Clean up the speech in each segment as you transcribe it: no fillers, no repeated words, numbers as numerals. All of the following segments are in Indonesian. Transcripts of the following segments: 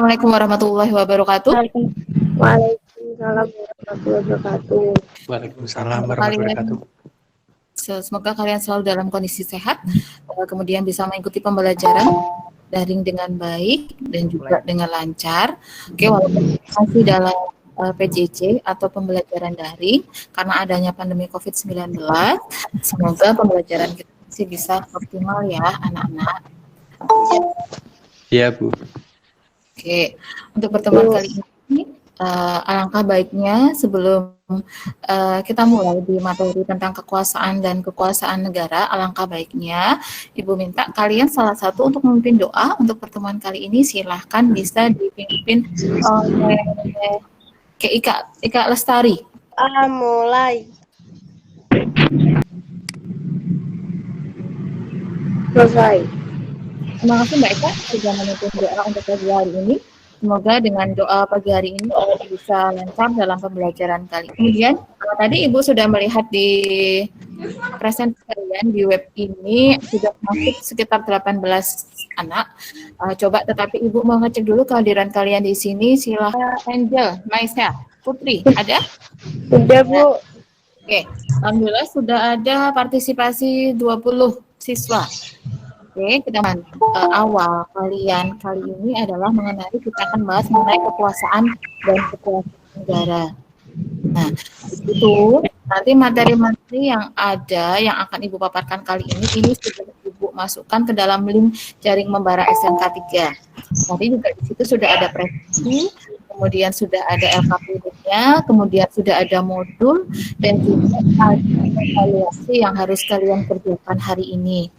Assalamualaikum warahmatullahi wabarakatuh. Waalaikumsalam warahmatullahi wabarakatuh. Waalaikumsalam warahmatullahi wabarakatuh. Semoga kalian selalu dalam kondisi sehat, kemudian bisa mengikuti pembelajaran daring dengan baik dan juga dengan lancar. Oke, walaupun masih dalam PJJ atau pembelajaran daring karena adanya pandemi COVID-19, semoga pembelajaran kita masih bisa optimal ya anak-anak. Iya, Bu. Oke, untuk pertemuan kali ini, alangkah baiknya sebelum kita mulai di materi tentang kekuasaan dan kekuasaan negara, alangkah baiknya Ibu minta kalian salah satu untuk memimpin doa untuk pertemuan kali ini. Silahkan bisa dipimpin oleh Ika Lestari. Mulai. Selesai. Terima kasih Mbak Eka sudah memimpin doa untuk pagi hari ini. Semoga dengan doa pagi hari ini bisa lancar dalam pembelajaran kali. Kemudian tadi Ibu sudah melihat di presentasi kalian di web ini sudah masuk sekitar 18 anak. Coba tetapi Ibu mau ngecek dulu kehadiran kalian di sini. Silahkan Angel, Maisa, Putri, ada? Sudah, Bu. Oke, alhamdulillah sudah ada partisipasi 20 siswa. Oke, kita awal kalian kali ini adalah kita akan bahas mengenai kekuasaan dan kekuasaan negara. Nah, itu nanti materi-materi yang ada yang akan Ibu paparkan kali ini sudah Ibu masukkan ke dalam link jaring membara SMK 3. Tadi juga di situ sudah ada presentasi, kemudian sudah ada LKPD-nya, kemudian sudah ada modul dan juga ada evaluasi yang harus kalian kerjakan hari ini.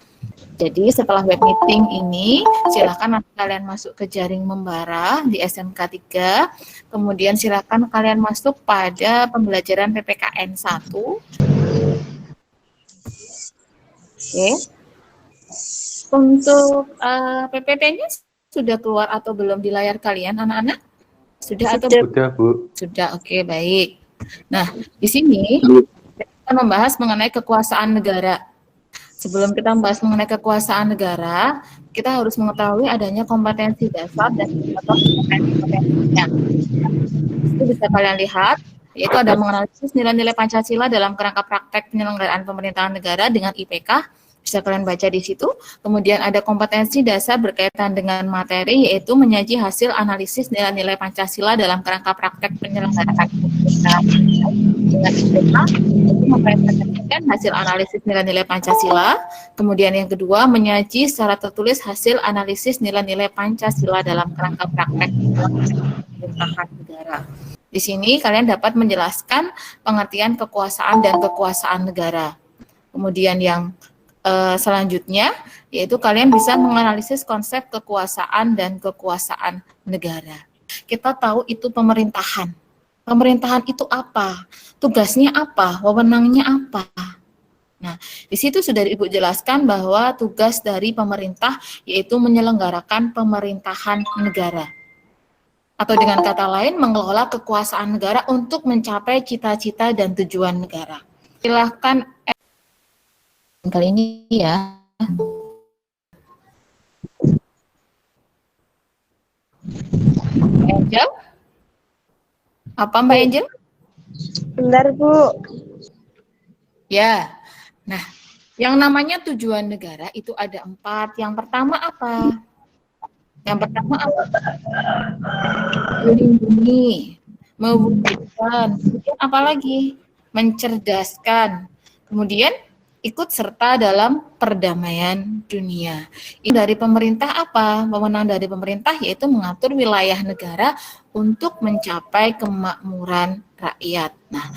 Jadi setelah web meeting ini, silakan kalian masuk ke jaring membara di SMK 3, kemudian silakan kalian masuk pada pembelajaran PPKN 1. Oke. Untuk PPT-nya sudah keluar atau belum di layar kalian, anak-anak? Sudah atau belum? Sudah, Bu. Sudah, oke, baik. Nah, di sini kita membahas mengenai kekuasaan negara. Sebelum kita membahas mengenai kekuasaan negara, kita harus mengetahui adanya kompetensi dasar dan kompetensinya. Itu bisa kalian lihat, yaitu ada menganalisis nilai-nilai Pancasila dalam kerangka praktek penyelenggaraan pemerintahan negara dengan IPK. Bisa kalian baca di situ. Kemudian ada kompetensi dasar berkaitan dengan materi, yaitu menyaji hasil analisis nilai-nilai Pancasila dalam kerangka praktek penyelenggaraan pemerintahan dengan IPK. Itu mempresentasikan hasil analisis nilai-nilai Pancasila. Kemudian yang kedua, menyaji secara tertulis hasil analisis nilai-nilai Pancasila dalam kerangka praktek pemerintahan negara. Di sini kalian dapat menjelaskan pengertian kekuasaan dan kekuasaan negara. Kemudian yang selanjutnya, yaitu kalian bisa menganalisis konsep kekuasaan dan kekuasaan negara. Kita tahu itu pemerintahan. Pemerintahan itu apa? Tugasnya apa? Wewenangnya apa? Nah, di situ sudah Ibu jelaskan bahwa tugas dari pemerintah yaitu menyelenggarakan pemerintahan negara. Atau dengan kata lain, mengelola kekuasaan negara untuk mencapai cita-cita dan tujuan negara. Silahkan kali ini ya. Angel? Apa Mbak Angel? Bentar, Bu. Ya. Nah, yang namanya tujuan negara itu ada 4. Yang pertama apa? Yang pertama apa? Melindungi, mewujudkan, kemudian apa lagi? Mencerdaskan. Kemudian ikut serta dalam perdamaian dunia. Ini dari pemerintah apa? Wewenang dari pemerintah yaitu mengatur wilayah negara untuk mencapai kemakmuran rakyat. Nah,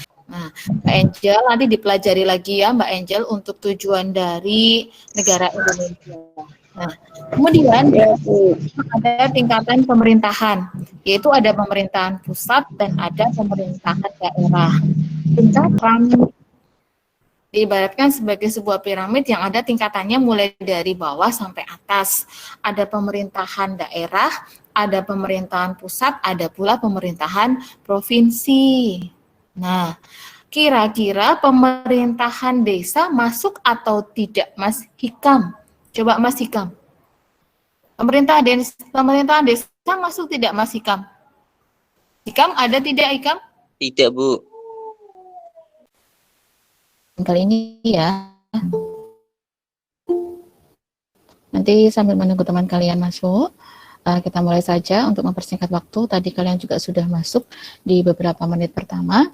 Mbak Angel nanti dipelajari lagi ya Mbak Angel untuk tujuan dari negara Indonesia. Nah, kemudian ada tingkatan pemerintahan, yaitu ada pemerintahan pusat dan ada pemerintahan daerah. Tingkatan diibaratkan sebagai sebuah piramid yang ada tingkatannya mulai dari bawah sampai atas. Ada pemerintahan daerah, ada pemerintahan pusat, ada pula pemerintahan provinsi. Nah, kira-kira pemerintahan desa masuk atau tidak, Mas Hikam? Coba Mas Hikam. Pemerintahan desa masuk tidak Mas Hikam? Hikam ada tidak Hikam? Tidak, Bu. Kali ini ya. Nanti sambil menunggu teman kalian masuk, kita mulai saja untuk mempersingkat waktu. Tadi kalian juga sudah masuk di beberapa menit pertama.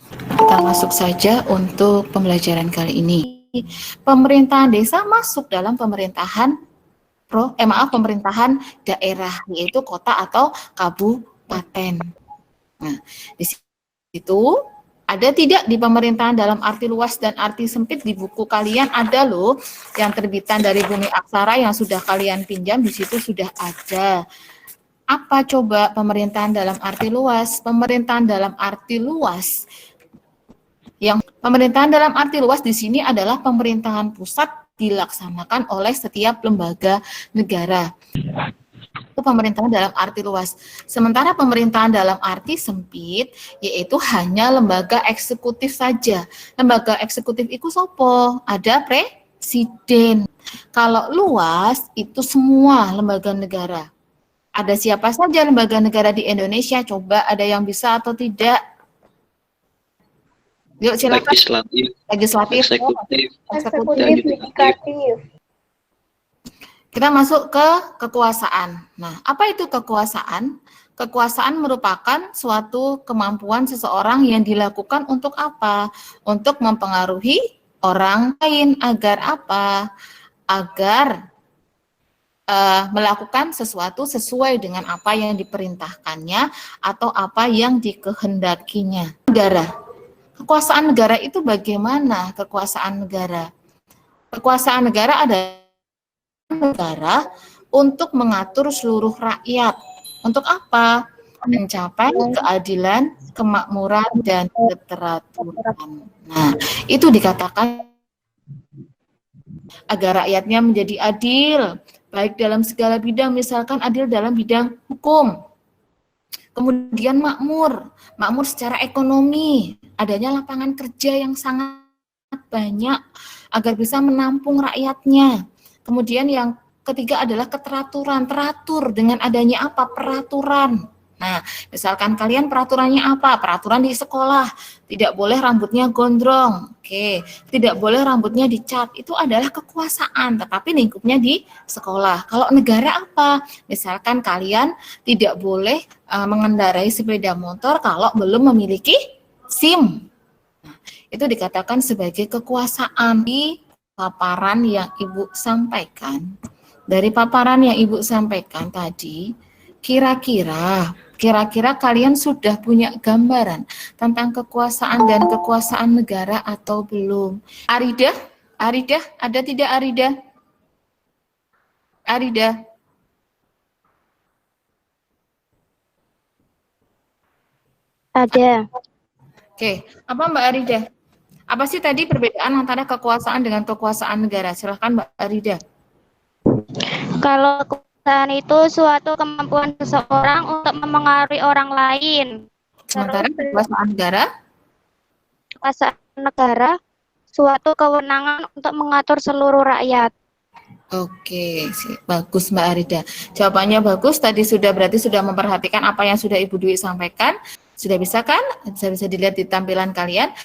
Kita masuk saja untuk pembelajaran kali ini. Pemerintahan desa masuk dalam pemerintahan pemerintahan daerah, yaitu kota atau kabupaten. Nah, di situ ada tidak di pemerintahan dalam arti luas dan arti sempit di buku kalian ada loh yang terbitan dari Bumi Aksara yang sudah kalian pinjam, di situ sudah ada. Apa coba pemerintahan dalam arti luas? Pemerintahan dalam arti luas dalam arti luas di sini adalah pemerintahan pusat dilaksanakan oleh setiap lembaga negara. Itu pemerintahan dalam arti luas. Sementara pemerintahan dalam arti sempit yaitu hanya lembaga eksekutif saja. Lembaga eksekutif itu sopo? Ada presiden. Kalau luas itu semua lembaga negara. Ada siapa saja lembaga negara di Indonesia? Coba ada yang bisa atau tidak? Yuk silakan. Legislatif, Eksekutif, yudikatif. Kita masuk ke kekuasaan. Nah, apa itu kekuasaan? Kekuasaan merupakan suatu kemampuan seseorang yang dilakukan untuk apa? Untuk mempengaruhi orang lain agar apa? Agar melakukan sesuatu sesuai dengan apa yang diperintahkannya atau apa yang dikehendakinya. Negara. Kekuasaan negara itu bagaimana kekuasaan negara? Kekuasaan negara adalah negara untuk mengatur seluruh rakyat. Untuk apa? Mencapai keadilan, kemakmuran, dan keteraturan. Nah, itu dikatakan agar rakyatnya menjadi adil, baik dalam segala bidang, misalkan adil dalam bidang hukum. Kemudian makmur secara ekonomi, adanya lapangan kerja yang sangat banyak agar bisa menampung rakyatnya. Kemudian yang ketiga adalah keteraturan, teratur dengan adanya apa? Peraturan. Nah, misalkan kalian peraturannya apa? Peraturan di sekolah, tidak boleh rambutnya gondrong, oke, tidak boleh rambutnya dicat, itu adalah kekuasaan, tetapi lingkupnya di sekolah. Kalau negara apa? Misalkan kalian tidak boleh mengendarai sepeda motor kalau belum memiliki SIM. Nah, itu dikatakan sebagai kekuasaan. Di paparan yang Ibu sampaikan, dari paparan yang Ibu sampaikan tadi, kira-kira kalian sudah punya gambaran tentang kekuasaan dan kekuasaan negara atau belum? Arida, ada tidak Arida? Arida? Ada. Oke, apa Mbak Arida? Apa sih tadi perbedaan antara kekuasaan dengan kekuasaan negara? Silahkan Mbak Arida. Kalau kekuasaan itu suatu kemampuan seseorang untuk memengaruhi orang lain. Sementara kekuasaan negara? Kekuasaan negara suatu kewenangan untuk mengatur seluruh rakyat. Oke, bagus Mbak Arida. Jawabannya bagus. Tadi berarti sudah memperhatikan apa yang sudah Ibu Dwi sampaikan. Sudah bisa kan? Bisa dilihat di tampilan kalian.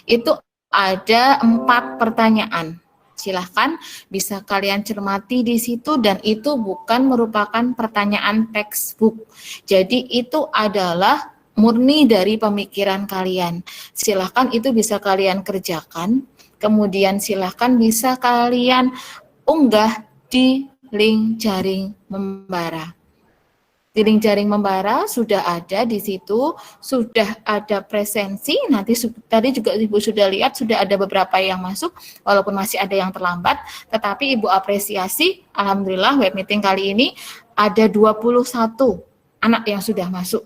Itu ada 4 pertanyaan. Silahkan bisa kalian cermati di situ dan itu bukan merupakan pertanyaan textbook. Jadi itu adalah murni dari pemikiran kalian. Silahkan itu bisa kalian kerjakan. Kemudian silahkan bisa kalian unggah di link jaring membara. Di link jaring membara sudah ada di situ, sudah ada presensi, nanti tadi juga Ibu sudah lihat, sudah ada beberapa yang masuk, walaupun masih ada yang terlambat, tetapi Ibu apresiasi, Alhamdulillah web meeting kali ini ada 21 anak yang sudah masuk.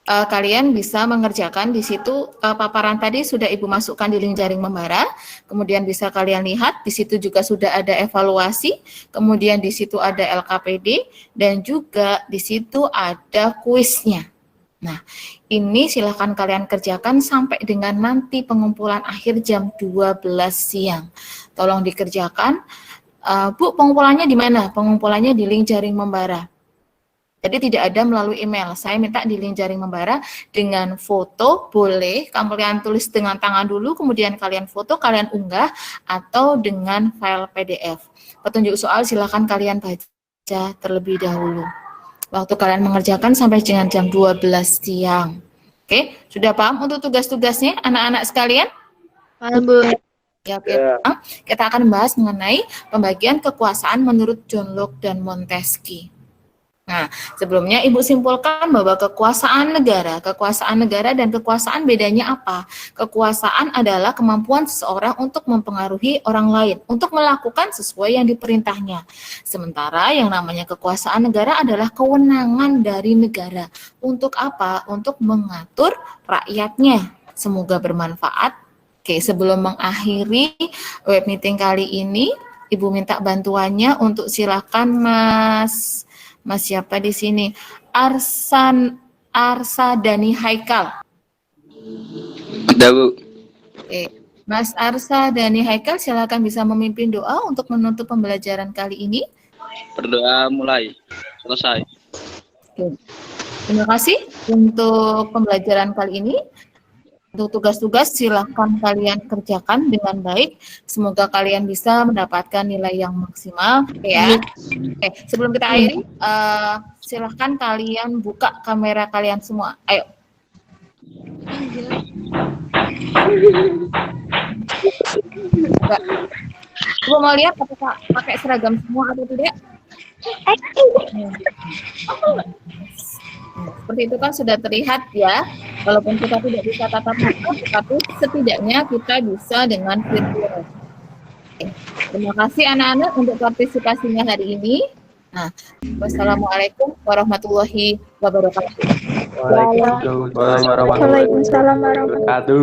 Kalian bisa mengerjakan di situ paparan tadi sudah Ibu masukkan di link jaring membara, kemudian bisa kalian lihat di situ juga sudah ada evaluasi, kemudian di situ ada LKPD dan juga di situ ada kuisnya. Nah, ini silahkan kalian kerjakan sampai dengan nanti pengumpulan akhir jam 12 siang. Tolong dikerjakan. Bu, pengumpulannya di mana? Pengumpulannya di link jaring membara. Jadi tidak ada melalui email. Saya minta di link jaring membara dengan foto, boleh kalian tulis dengan tangan dulu, kemudian kalian foto, kalian unggah, atau dengan file PDF. Petunjuk soal silakan kalian baca terlebih dahulu. Waktu kalian mengerjakan sampai dengan jam 12 siang. Oke, sudah paham untuk tugas-tugasnya anak-anak sekalian? Paham, Bu. Ya, oke. Kita akan membahas mengenai pembagian kekuasaan menurut John Locke dan Montesquieu. Nah, sebelumnya Ibu simpulkan bahwa kekuasaan negara dan kekuasaan bedanya apa? Kekuasaan adalah kemampuan seseorang untuk mempengaruhi orang lain, untuk melakukan sesuai yang diperintahnya. Sementara yang namanya kekuasaan negara adalah kewenangan dari negara. Untuk apa? Untuk mengatur rakyatnya. Semoga bermanfaat. Oke, sebelum mengakhiri web meeting kali ini, Ibu minta bantuannya untuk silakan Mas siapa di sini? Arsa Dani Haikal. Ada, Bu. Oke. Mas Arsa Dani Haikal, silakan bisa memimpin doa untuk menutup pembelajaran kali ini. Berdoa mulai. Selesai. Oke. Terima kasih untuk pembelajaran kali ini. Untuk tugas-tugas silahkan kalian kerjakan dengan baik. Semoga kalian bisa mendapatkan nilai yang maksimal. Ya. Oke, sebelum kita akhiri, silahkan kalian buka kamera kalian semua. Ayo. Coba mau lihat apakah pakai seragam semua atau tidak? Seperti itu kan sudah terlihat ya, walaupun kita tidak bisa tatap muka, tetapi setidaknya kita bisa dengan virtual. Terima kasih anak-anak untuk partisipasinya hari ini. Nah, wassalamualaikum warahmatullahi wabarakatuh. Waalaikumsalam warahmatullahi wabarakatuh.